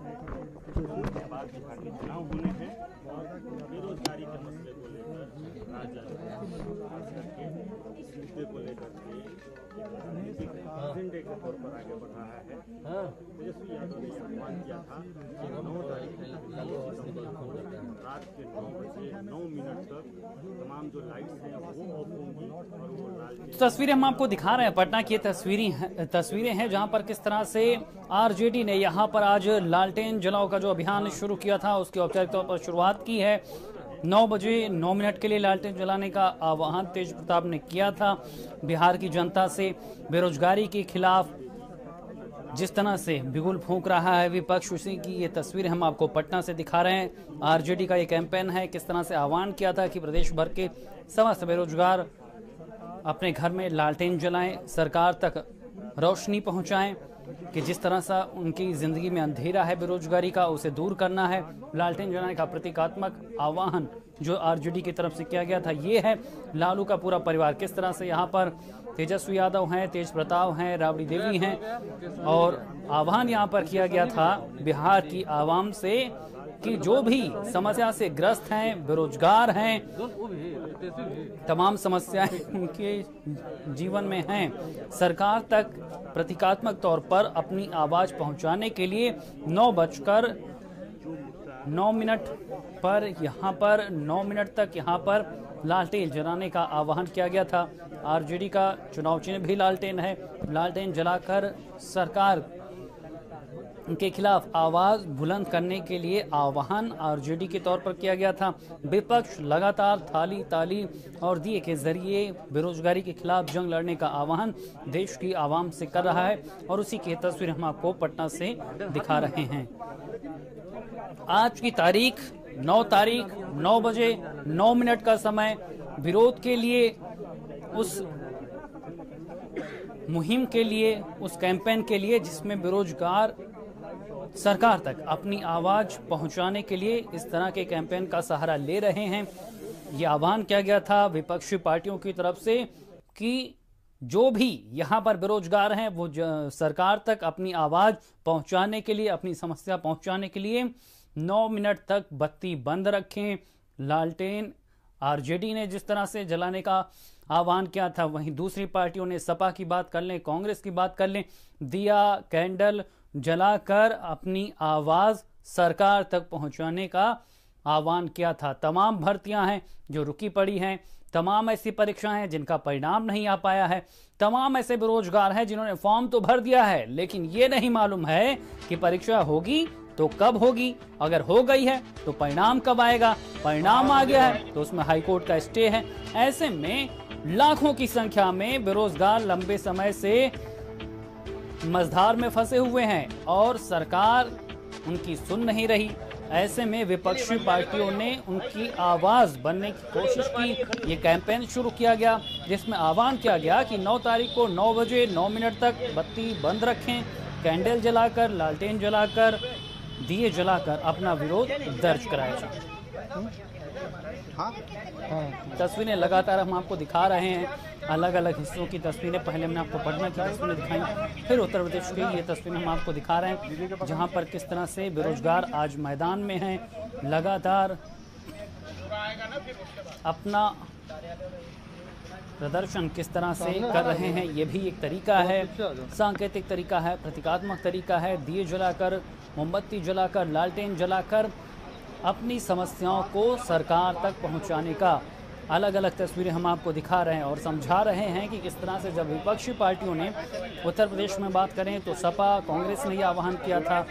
बाद बिहार में चुनाव होने हैं और बेरोजगारी के मसले को लेकर खास करके इस मुद्दे को लेकर के एजेंडे के तौर पर आगे बढ़ रहा है। तेजस्वी यादव ने आह्वान किया था कि 9 तारीख रात के 9 बजे 9 मिनट तक तमाम जो लाइट्स हैं वो ऑफ होंगी और वो लालटेन। तस्वीरें हम आपको दिखा रहे हैं, पटना की तस्वीरें हैं जहां पर किस तरह से आरजेडी ने यहां पर आज लालटेन जलाओ का जो अभियान शुरू किया था उसकी औपचारिक तौर पर शुरुआत की है। 9 बजे 9 मिनट के लिए लालटेन जलाने का आह्वान तेज प्रताप ने किया था। बिहार की जनता से बेरोजगारी के खिलाफ जिस तरह से बिगुल फूंक रहा है विपक्ष, उसी की ये तस्वीर हम आपको पटना से दिखा रहे हैं। आरजेडी का ये कैंपेन है, किस तरह से आह्वान किया था कि प्रदेश भर के समस्त बेरोजगार अपने घर में लालटेन जलाएं, सरकार तक रोशनी पहुंचाएं कि जिस तरह से उनकी जिंदगी में अंधेरा है बेरोजगारी का उसे दूर करना है। लालटेन जलाने का प्रतीकात्मक आह्वान जो आरजेडी की तरफ से किया गया था, ये है लालू का पूरा परिवार किस तरह से यहाँ पर तेजस्वी यादव हैं, तेज प्रताप हैं, राबड़ी देवी हैं और आह्वान यहाँ पर किया गया था बिहार की आवाम से कि जो भी समस्या से ग्रस्त हैं, बेरोजगार हैं, तमाम समस्याएं उनके जीवन में हैं, सरकार तक प्रतीकात्मक तौर पर अपनी आवाज पहुंचाने के लिए 9:09 पर यहाँ पर 9 मिनट तक यहाँ पर लालटेन जलाने का आह्वान किया गया था। आरजेडी का चुनाव चिन्ह भी लालटेन है। लालटेन जलाकर सरकार उनके खिलाफ आवाज बुलंद करने के लिए आह्वान आरजेडी के तौर पर किया गया था। विपक्ष लगातार थाली ताली और दिए के जरिए बेरोजगारी के खिलाफ जंग लड़ने का आह्वान देश की आवाम से कर रहा है और उसी की तस्वीर हम आपको पटना से दिखा रहे हैं। आज की तारीख 9 तारीख 9 बजे 9 मिनट का समय विरोध के लिए, उस मुहिम के लिए, उस कैंपेन के लिए जिसमें बेरोजगार सरकार तक अपनी आवाज पहुंचाने के लिए इस तरह के कैंपेन का सहारा ले रहे हैं। ये आह्वान किया गया था विपक्षी पार्टियों की तरफ से कि जो भी यहाँ पर बेरोजगार हैं वो सरकार तक अपनी आवाज पहुंचाने के लिए, अपनी समस्या पहुंचाने के लिए 9 मिनट तक बत्ती बंद रखें। लालटेन आरजेडी ने जिस तरह से जलाने का आह्वान किया था, वहीं दूसरी पार्टियों ने सपा की बात कर लें, कांग्रेस की बात कर लें, दिया कैंडल जलाकर अपनी आवाज सरकार तक पहुंचाने का आह्वान किया था। तमाम भर्तियां हैं जो रुकी पड़ी हैं, तमाम ऐसी परीक्षाएं हैं जिनका परिणाम नहीं आ पाया है, तमाम ऐसे बेरोजगार हैं जिन्होंने फॉर्म तो भर दिया है लेकिन ये नहीं मालूम है कि परीक्षा होगी तो कब होगी, अगर हो गई है तो परिणाम कब आएगा, परिणाम आ गया है तो उसमें हाईकोर्ट का स्टे है। ऐसे में लाखों की संख्या में बेरोजगार लंबे समय से मझधार में फंसे हुए हैं और सरकार उनकी सुन नहीं रही। ऐसे में विपक्षी पार्टियों ने उनकी आवाज बनने की कोशिश की। ये कैंपेन शुरू किया गया जिसमें आह्वान किया गया कि 9 तारीख को 9 बजे 9 मिनट तक बत्ती बंद रखें, कैंडल जलाकर, लालटेन जलाकर, दिए जलाकर अपना विरोध दर्ज कराया जाए। तस्वीरें लगातार हम आपको दिखा रहे हैं, अलग अलग हिस्सों की तस्वीरें। पहले हमने आपको पटना की तस्वीरें दिखाई, फिर उत्तर प्रदेश की ये तस्वीरें हम आपको दिखा रहे हैं जहां पर किस तरह से बेरोजगार आज मैदान में हैं, लगातार अपना प्रदर्शन किस तरह से कर रहे हैं। ये भी एक तरीका है, सांकेतिक तरीका है, प्रतीकात्मक तरीका है। दिए जलाकर, मोमबत्ती जलाकर, लालटेन जलाकर अपनी समस्याओं को सरकार तक पहुंचाने का अलग अलग तस्वीरें हम आपको दिखा रहे हैं और समझा रहे हैं कि किस तरह से जब विपक्षी पार्टियों ने उत्तर प्रदेश में बात करें तो सपा कांग्रेस ने यह आह्वान किया था,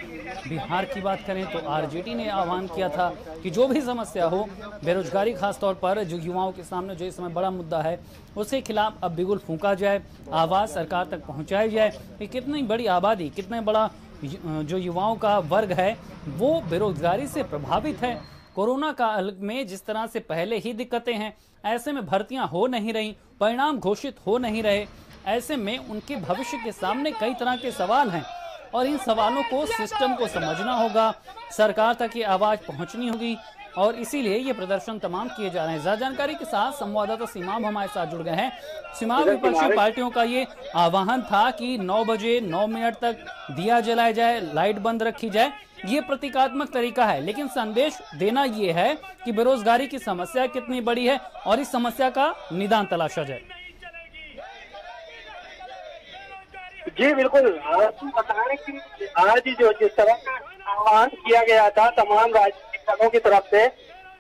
बिहार की बात करें तो आरजेडी ने आह्वान किया था कि जो भी समस्या हो, बेरोजगारी खासतौर पर जो युवाओं के सामने जो इस समय बड़ा मुद्दा है उसके खिलाफ अब बिगुल फूंका जाए, आवाज़ सरकार तक पहुँचाई जाए कि कितनी बड़ी आबादी, कितने बड़ा जो युवाओं का वर्ग है वो बेरोजगारी से प्रभावित है। कोरोना काल में जिस तरह से पहले ही दिक्कतें हैं, ऐसे में भर्तियां हो नहीं रही, परिणाम घोषित हो नहीं रहे, ऐसे में उनके भविष्य के सामने कई तरह के सवाल हैं। और इन सवालों को सिस्टम को समझना होगा, सरकार तक ये आवाज पहुंचनी होगी और इसीलिए ये प्रदर्शन तमाम किए जा रहे हैं। ज्यादा जानकारी के साथ संवाददाता सीमाब हमारे साथ जुड़ गए हैं। सीमाब, विपक्षी पार्टियों का ये आह्वान था कि 9 बजे 9 मिनट तक दिया जलाया जाए, लाइट बंद रखी जाए। ये प्रतीकात्मक तरीका है, लेकिन संदेश देना ये है कि बेरोजगारी की समस्या कितनी बड़ी है और इस समस्या का निदान तलाशा जाए। जी बिल्कुल, बताएं कि आज जो जिस तरह का आह्वान किया गया था तमाम राजनीतिक दलों की तरफ से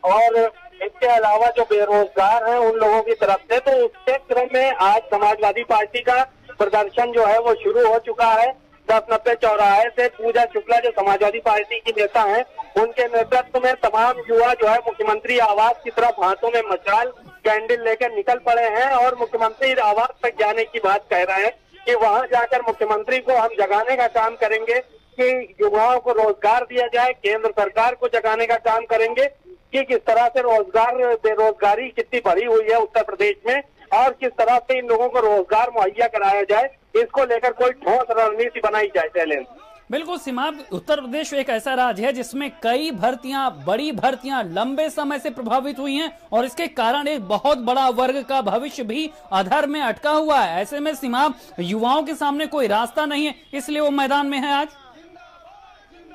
और इसके अलावा जो बेरोजगार हैं उन लोगों की तरफ से, तो उसके क्रम में आज समाजवादी पार्टी का प्रदर्शन जो है वो शुरू हो चुका है। 10-90 चौराहे से पूजा शुक्ला जो समाजवादी पार्टी की नेता हैं, उनके नेतृत्व में तमाम युवा जो है मुख्यमंत्री आवास की तरफ हाथों में मशाल कैंडल लेकर निकल पड़े हैं और मुख्यमंत्री आवास तक जाने की बात कह रहे हैं कि वहां जाकर मुख्यमंत्री को हम जगाने का काम करेंगे कि युवाओं को रोजगार दिया जाए। केंद्र सरकार को जगाने का काम करेंगे कि किस तरह से बेरोजगारी कितनी बढ़ी हुई है उत्तर प्रदेश में और किस तरह से इन लोगों को रोजगार मुहैया कराया जाए, इसको लेकर कोई ठोस रणनीति बनाई जाए। चैलेंज बिल्कुल सीमाब, उत्तर प्रदेश एक ऐसा राज्य है जिसमें कई भर्तियां, बड़ी भर्तियां लंबे समय से प्रभावित हुई हैं और इसके कारण एक बहुत बड़ा वर्ग का भविष्य भी अधर में अटका हुआ है। ऐसे में सीमाब, युवाओं के सामने कोई रास्ता नहीं है, इसलिए वो मैदान में है। आज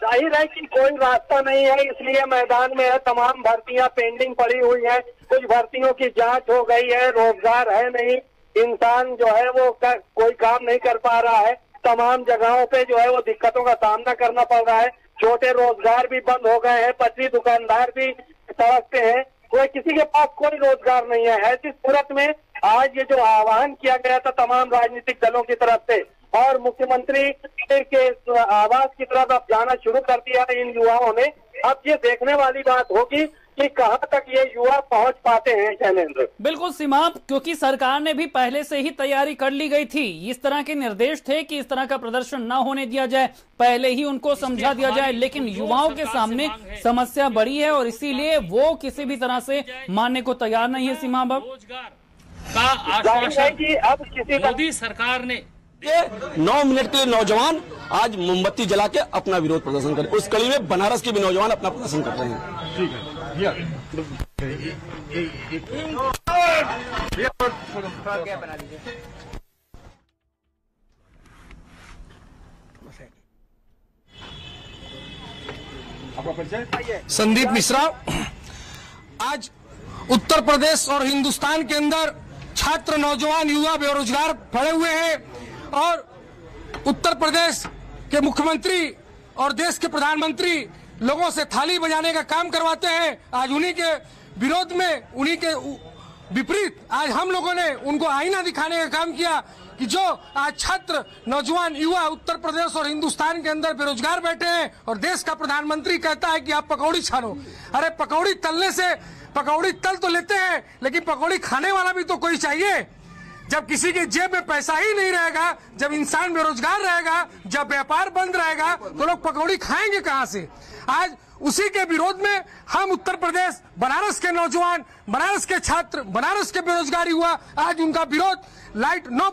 जाहिर है कि कोई रास्ता नहीं है, इसलिए मैदान में है। तमाम भर्तियां पेंडिंग पड़ी हुई है, कुछ भर्तियों की जांच हो गई है, रोजगार है नहीं, इंसान जो है वो कोई काम नहीं कर पा रहा है। तमाम जगहों पे जो है वो दिक्कतों का सामना करना पड़ रहा है। छोटे रोजगार भी बंद हो गए हैं, पटरी दुकानदार भी सड़क पे हैं, कोई किसी के पास कोई रोजगार नहीं है। ऐसी सूरत में आज ये जो आह्वान किया गया था तमाम राजनीतिक दलों की तरफ से और मुख्यमंत्री के आवास की तरफ अब जाना शुरू कर दिया है इन युवाओं ने। अब ये देखने वाली बात होगी कि कहां तक ये युवा पहुंच पाते हैं। शैलेंद्र बिल्कुल सीमाब, क्योंकि सरकार ने भी पहले से ही तैयारी कर ली गई थी। इस तरह के निर्देश थे कि इस तरह का प्रदर्शन न होने दिया जाए, पहले ही उनको समझा दिया जाए, लेकिन युवाओं के सामने समस्या बड़ी है और इसीलिए वो किसी भी तरह से मानने को तैयार नहीं है। सीमाब, का आश्वासन अब किसी मोदी सरकार ने 9 मिनट के लिए नौजवान आज मोमबत्ती जला के अपना विरोध प्रदर्शन करें। उस कड़ी में बनारस के भी नौजवान अपना प्रदर्शन कर रहे हैं। ठीक है, संदीप मिश्रा। आज उत्तर प्रदेश और हिंदुस्तान के अंदर छात्र, नौजवान, युवा बेरोजगार पड़े हुए हैं और उत्तर प्रदेश के मुख्यमंत्री और देश के प्रधानमंत्री लोगों से थाली बजाने का काम करवाते हैं। आज उन्हीं के विरोध में, उन्हीं के विपरीत आज हम लोगों ने उनको आईना दिखाने का काम किया कि जो आज छात्र, नौजवान, युवा उत्तर प्रदेश और हिंदुस्तान के अंदर बेरोजगार बैठे हैं और देश का प्रधानमंत्री कहता है कि आप पकौड़ी छानो। अरे पकौड़ी तलने से, पकौड़ी तल तो लेते हैं लेकिन पकौड़ी खाने वाला भी तो कोई चाहिए। जब किसी के जेब में पैसा ही नहीं रहेगा, जब इंसान बेरोजगार रहेगा, जब व्यापार बंद रहेगा तो लोग पकौड़ी खाएंगे कहां से। आज उसी के विरोध में हम उत्तर प्रदेश, बनारस के नौजवान, बनारस के छात्र, बनारस के बेरोजगार युवा आज उनका विरोध लाइट 9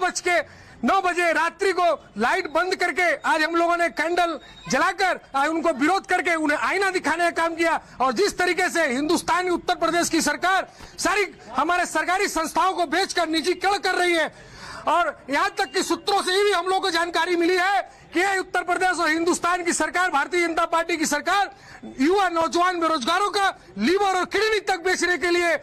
बजे रात्रि को लाइट बंद करके आज हम लोगों ने कैंडल जलाकर आज उनको विरोध करके उन्हें आईना दिखाने का काम किया। और जिस तरीके से हिंदुस्तान, उत्तर प्रदेश की सरकार सारी हमारे सरकारी संस्थाओं को बेचकर निजीकरण कर रही है और यहाँ तक कि सूत्रों से भी हम लोगों को जानकारी मिली है कि उत्तर प्रदेश और हिंदुस्तान की सरकार, भारतीय जनता पार्टी की सरकार युवा, नौजवान, बेरोजगारों का लीवर और किडनी तक बेचने के लिए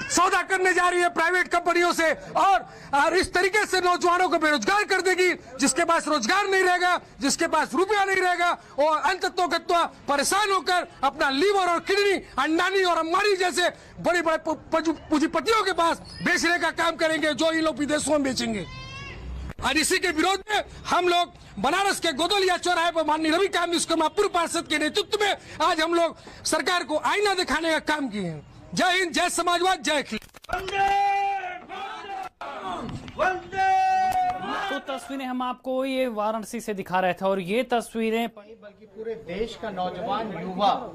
सौदा करने जा रही है प्राइवेट कंपनियों से और इस तरीके से नौजवानों को बेरोजगार कर देगी। जिसके पास रोजगार नहीं रहेगा, जिसके पास रुपया नहीं रहेगा, वो अंततोगत्वा परेशान होकर अपना लीवर और किडनी अंडानी और अंबानी जैसे बड़े बड़े पूंजीपतियों के पास बेचने का काम करेंगे, जो ये लोग विदेशों में बेचेंगे। और इसी के विरोध में हम लोग बनारस के गोदलिया चौराहे पर माननीय रविकांत विश्वकर्मा पूर्व पार्षद के नेतृत्व में आज हम लोग सरकार को आईना दिखाने का काम किए हैं। जय हिंद, जय समाजवाद, जय अखिल। तो तस्वीरें हम आपको ये वाराणसी से दिखा रहे थे और ये तस्वीरें बल्कि पूरे देश का नौजवान युवा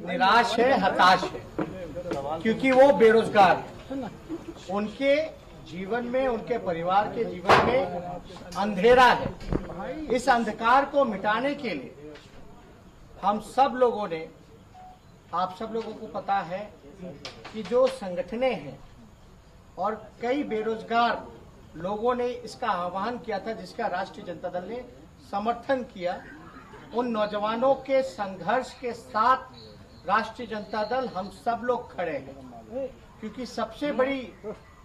निराश है, हताश है, क्योंकि वो बेरोजगार, उनके जीवन में, उनके परिवार के जीवन में अंधेरा है। इस अंधकार को मिटाने के लिए हम सब लोगों ने, आप सब लोगों को पता है कि जो संगठनें हैं और कई बेरोजगार लोगों ने इसका आह्वान किया था, जिसका राष्ट्रीय जनता दल ने समर्थन किया। उन नौजवानों के संघर्ष के साथ राष्ट्रीय जनता दल हम सब लोग खड़े हैं, क्योंकि सबसे बड़ी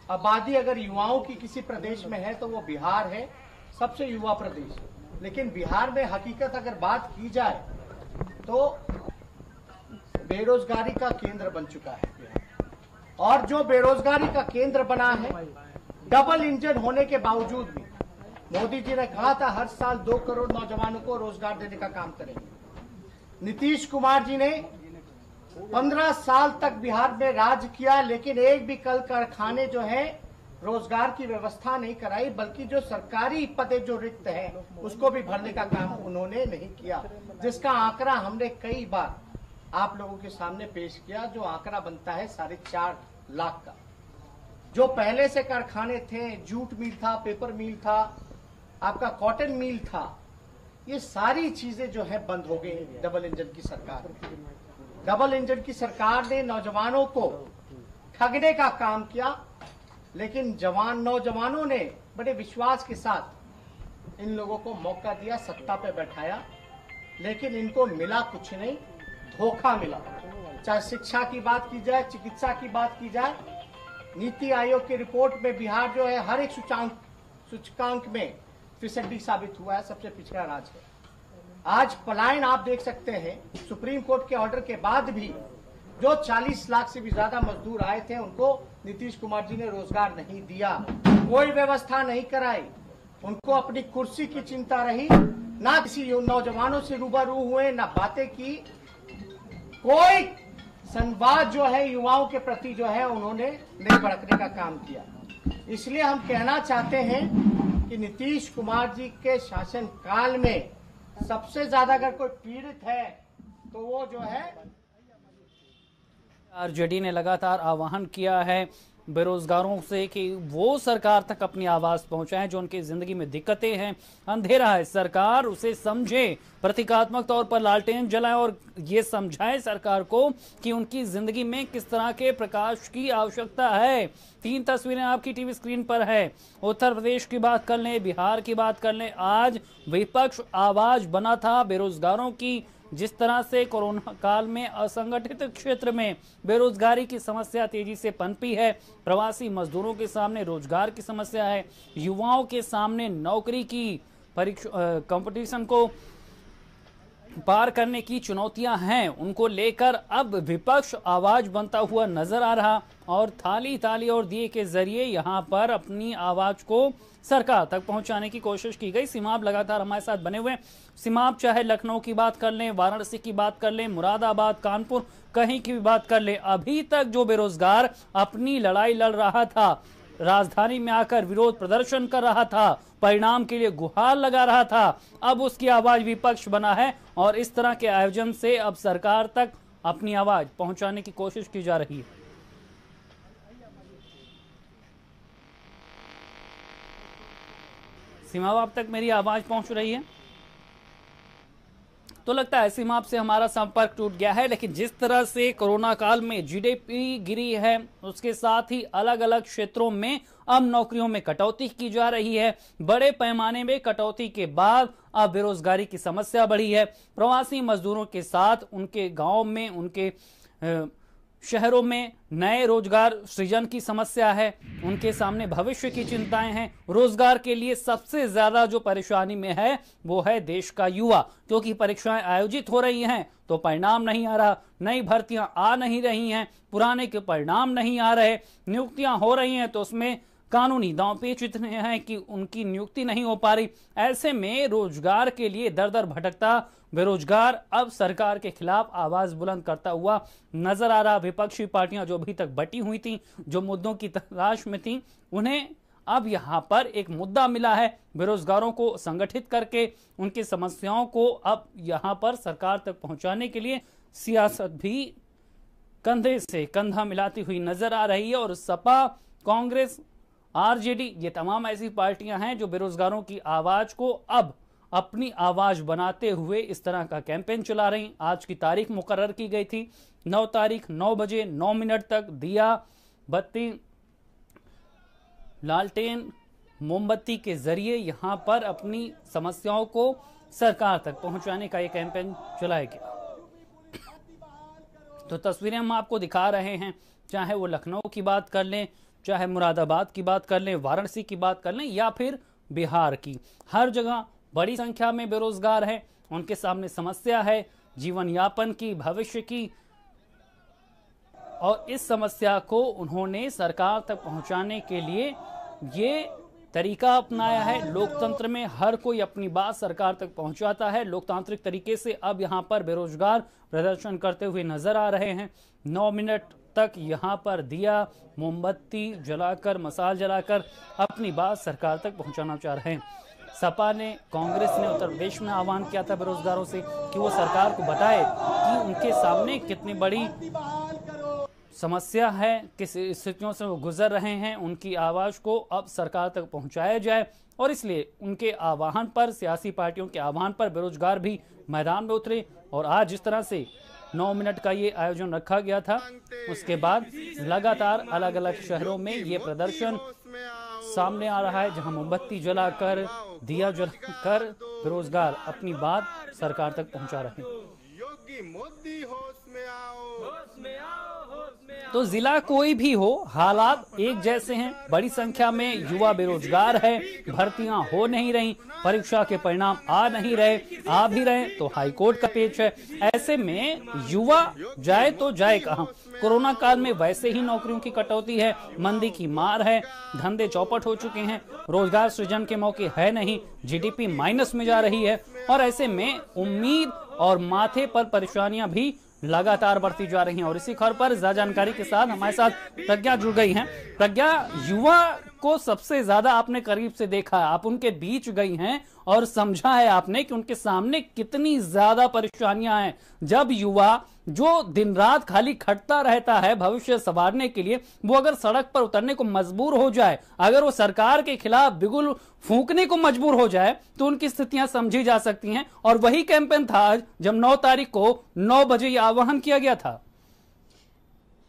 आबादी अगर युवाओं की किसी प्रदेश में है तो वो बिहार है, सबसे युवा प्रदेश। लेकिन बिहार में हकीकत अगर बात की जाए तो बेरोजगारी का केंद्र बन चुका है। और जो बेरोजगारी का केंद्र बना है, डबल इंजन होने के बावजूद भी मोदी जी ने कहा था हर साल 2 करोड़ नौजवानों को रोजगार देने का काम करेंगे। नीतीश कुमार जी ने 15 साल तक बिहार में राज किया, लेकिन एक भी कल कारखाने जो है रोजगार की व्यवस्था नहीं कराई, बल्कि जो सरकारी पदे जो रिक्त हैं उसको भी भरने का काम उन्होंने नहीं किया, जिसका आंकड़ा हमने कई बार आप लोगों के सामने पेश किया। जो आंकड़ा बनता है 4.5 लाख का। जो पहले से कारखाने थे, जूट मिल था, पेपर मिल था, आपका कॉटन मिल था, ये सारी चीजें जो है बंद हो गई डबल इंजन की सरकार। डबल इंजन की सरकार ने नौजवानों को ठगने का काम किया, लेकिन नौजवानों ने बड़े विश्वास के साथ इन लोगों को मौका दिया, सत्ता पे बैठाया, लेकिन इनको मिला कुछ नहीं, धोखा मिला। चाहे शिक्षा की बात की जाए, चिकित्सा की बात की जाए, नीति आयोग की रिपोर्ट में बिहार जो है हर एक सूचकांक में फिसड्डी साबित हुआ है, सबसे पिछड़ा राज्य है। आज पलायन आप देख सकते हैं, सुप्रीम कोर्ट के ऑर्डर के बाद भी जो 40 लाख से भी ज्यादा मजदूर आए थे उनको नीतीश कुमार जी ने रोजगार नहीं दिया, कोई व्यवस्था नहीं कराई। उनको अपनी कुर्सी की चिंता रही, ना किसी नौजवानों से रूबरू हुए, ना बातें की, कोई संवाद जो है युवाओं के प्रति जो है उन्होंने नहीं भड़कने का काम किया। इसलिए हम कहना चाहते हैं कि नीतीश कुमार जी के शासन काल में सबसे ज्यादा अगर कोई पीड़ित है तो वो जो है आरजेडी ने लगातार आह्वान किया है बेरोजगारों से कि वो सरकार तक अपनी आवाज पहुंचाएं। जो उनकी जिंदगी में दिक्कतें हैं, अंधेरा है, सरकार उसे समझे, प्रतीकात्मक तौर पर लालटेन जलाए और ये समझाए सरकार को कि उनकी जिंदगी में किस तरह के प्रकाश की आवश्यकता है। 3 तस्वीरें आपकी टीवी स्क्रीन पर है। उत्तर प्रदेश की बात कर लें, बिहार की बात कर लें, आज विपक्ष आवाज बना था बेरोजगारों की। जिस तरह से कोरोना काल में असंगठित क्षेत्र में बेरोजगारी की समस्या तेजी से पनपी है, प्रवासी मजदूरों के सामने रोजगार की समस्या है, युवाओं के सामने नौकरी की कंपटीशन को पार करने की चुनौतियां हैं, उनको लेकर अब विपक्ष आवाज बनता हुआ नजर आ रहा और थाली ताली और दिए के जरिए यहां पर अपनी आवाज को सरकार तक पहुंचाने की कोशिश की गई। सिमाब लगातार हमारे साथ बने हुए। सिमाब चाहे लखनऊ की बात कर लें, वाराणसी की बात कर लें, मुरादाबाद, कानपुर, कहीं की भी बात कर लें, अभी तक जो बेरोजगार अपनी लड़ाई लड़ रहा था, राजधानी में आकर विरोध प्रदर्शन कर रहा था, परिणाम के लिए गुहार लगा रहा था, अब उसकी आवाज विपक्ष बना है और इस तरह के आयोजन से अब सरकार तक अपनी आवाज पहुंचाने की कोशिश की जा रही है। सीमा आप तक मेरी आवाज पहुंच रही है? तो लगता है सीमा से हमारा संपर्क टूट गया है। लेकिन जिस तरह से कोरोना काल में जीडीपी गिरी है, उसके साथ ही अलग अलग क्षेत्रों में अब नौकरियों में कटौती की जा रही है। बड़े पैमाने में कटौती के बाद अब बेरोजगारी की समस्या बढ़ी है। प्रवासी मजदूरों के साथ उनके गांव में, उनके शहरों में नए रोजगार सृजन की समस्या है, उनके सामने भविष्य की चिंताएं हैं। रोजगार के लिए सबसे ज्यादा जो परेशानी में है वो है देश का युवा, क्योंकि परीक्षाएं आयोजित हो रही हैं तो परिणाम नहीं आ रहा, नई भर्तियां आ नहीं रही हैं, पुराने के परिणाम नहीं आ रहे, नियुक्तियां हो रही हैं तो उसमें कानूनी दांवपेच इतने हैं कि उनकी नियुक्ति नहीं हो पा रही। ऐसे में रोजगार के लिए दर दर भटकता बेरोजगार अब सरकार के खिलाफ आवाज बुलंद करता हुआ नजर आ रहा। विपक्षी पार्टियां जो अभी तक बटी हुई थी, जो मुद्दों की तलाश में थी, उन्हें अब यहां पर एक मुद्दा मिला है। बेरोजगारों को संगठित करके उनकी समस्याओं को अब यहां पर सरकार तक पहुंचाने के लिए सियासत भी कंधे से कंधा मिलाती हुई नजर आ रही है। और सपा, कांग्रेस आरजेडी, ये तमाम ऐसी पार्टियां हैं जो बेरोजगारों की आवाज को अब अपनी आवाज बनाते हुए इस तरह का कैंपेन चला रही। आज की तारीख मुकर्रर की गई थी 9 तारीख 9 बजे 9 मिनट तक दिया बत्ती लालटेन मोमबत्ती के जरिए यहां पर अपनी समस्याओं को सरकार तक पहुंचाने का यह कैंपेन चलाया गया। तो तस्वीरें हम आपको दिखा रहे हैं, चाहे वो लखनऊ की बात कर लें, चाहे मुरादाबाद की बात कर लें, वाराणसी की बात कर लें या फिर बिहार की, हर जगह बड़ी संख्या में बेरोजगार हैं। उनके सामने समस्या है जीवन यापन की, भविष्य की, और इस समस्या को उन्होंने सरकार तक पहुंचाने के लिए ये तरीका अपनाया है। लोकतंत्र में हर कोई अपनी बात सरकार तक पहुंचाता है। लोकतांत्रिक तरीके से अब यहां पर बेरोजगार प्रदर्शन करते हुए नजर आ रहे हैं। 9 मिनट तक यहां पर दिया मोमबत्ती जलाकर, मसाल जलाकर अपनी बात सरकार तक पहुंचाना चाह रहे हैं। सपा ने, कांग्रेस ने उत्तर प्रदेश में आह्वान किया था बेरोजगारों से कि वो सरकार को बताए कि उनके सामने कितनी बड़ी समस्या है, किस स्थितियों से वो गुजर रहे हैं, उनकी आवाज को अब सरकार तक पहुंचाया जाए। और इसलिए उनके आह्वान पर, सियासी पार्टियों के आह्वान पर बेरोजगार भी मैदान में उतरे। और आज जिस तरह से 9 मिनट का ये आयोजन रखा गया था, उसके बाद लगातार अलग अलग शहरों में ये प्रदर्शन सामने आ रहा है, जहां मोमबत्ती जलाकर, दिया जलाकर बेरोजगार अपनी बात सरकार तक पहुंचा रहे हैं। तो जिला कोई भी हो, हालात एक जैसे हैं। बड़ी संख्या में युवा बेरोजगार है, भर्तियां हो नहीं रही, परीक्षा के परिणाम आ नहीं रहे, आ भी रहे तो हाईकोर्ट का पेच है। ऐसे में युवा जाए तो जाए कहां? कोरोना काल में वैसे ही नौकरियों की कटौती है, मंदी की मार है, धंधे चौपट हो चुके हैं, रोजगार सृजन के मौके है नहीं, जीडीपी माइनस में जा रही है। और ऐसे में उम्मीद और माथे पर परेशानियां भी लगातार बढ़ती जा रही हैं। और इसी खबर पर ज्यादा जानकारी के साथ हमारे साथ प्रज्ञा जुड़ गई हैं। प्रज्ञा, युवा को सबसे ज्यादा आपने करीब से देखा है, आप उनके बीच गई हैं और समझा है आपने कि उनके सामने कितनी ज्यादा परेशानियां हैं। जब युवा जो दिन रात खाली खटता रहता है भविष्य संवारने के लिए, वो अगर सड़क पर उतरने को मजबूर हो जाए, अगर वो सरकार के खिलाफ बिगुल फूंकने को मजबूर हो जाए, तो उनकी स्थितियां समझी जा सकती हैं। और वही कैंपेन था आज, जब 9 तारीख को 9 बजे यह आह्वान किया गया था।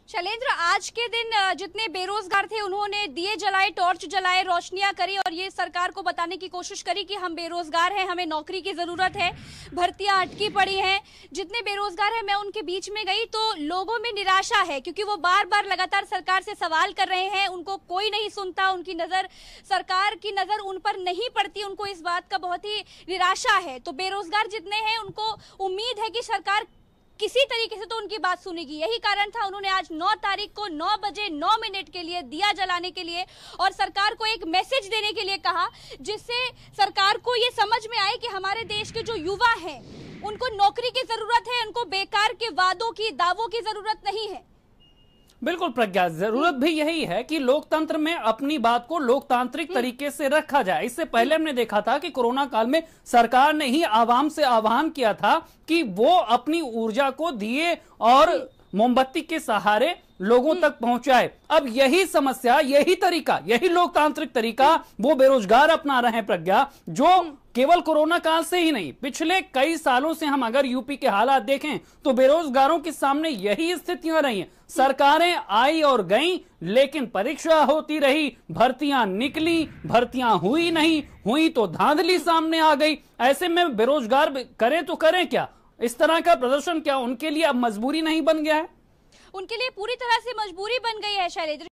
शैलेंद्र, आज के दिन जितने बेरोजगार थे उन्होंने दिए जलाए, टॉर्च जलाए, रोशनियां करी और ये सरकार को बताने की कोशिश करी कि हम बेरोजगार हैं, हमें नौकरी की जरूरत है, भर्तियां अटकी पड़ी हैं। जितने बेरोजगार हैं, मैं उनके बीच में गई तो लोगों में निराशा है, क्योंकि वो बार बार लगातार सरकार से सवाल कर रहे हैं, उनको कोई नहीं सुनता, उनकी नजर, सरकार की नजर उन पर नहीं पड़ती, उनको इस बात का बहुत ही निराशा है। तो बेरोजगार जितने हैं उनको उम्मीद है कि सरकार किसी तरीके से तो उनकी बात सुनेगी। यही कारण था उन्होंने आज 9 तारीख को 9 बजे 9 मिनट के लिए दिया जलाने के लिए और सरकार को एक मैसेज देने के लिए कहा, जिससे सरकार को ये समझ में आए कि हमारे देश के जो युवा हैं उनको नौकरी की जरूरत है, उनको बेकार के वादों की, दावों की जरूरत नहीं है। बिल्कुल प्रज्ञा, जरूरत भी यही है कि लोकतंत्र में अपनी बात को लोकतांत्रिक तरीके से रखा जाए। इससे पहले हमने देखा था कि कोरोना काल में सरकार ने ही आवाम से आह्वान किया था कि वो अपनी ऊर्जा को दिए और मोमबत्ती के सहारे लोगों तक पहुंचाए। अब यही समस्या, यही तरीका, यही लोकतांत्रिक तरीका वो बेरोजगार अपना रहे हैं प्रज्ञा, जो केवल कोरोना काल से ही नहीं, पिछले कई सालों से हम अगर यूपी के हालात देखें तो बेरोजगारों के सामने यही स्थितियां रही हैं। सरकारें आई और गईं, लेकिन परीक्षा होती रही, भर्तियां निकली, भर्तियां हुई नहीं, हुई तो धांधली सामने आ गई। ऐसे में बेरोजगार करें तो करें क्या? इस तरह का प्रदर्शन क्या उनके लिए अब मजबूरी नहीं बन गया है? उनके लिए पूरी तरह से मजबूरी बन गई है शैलेंद्र।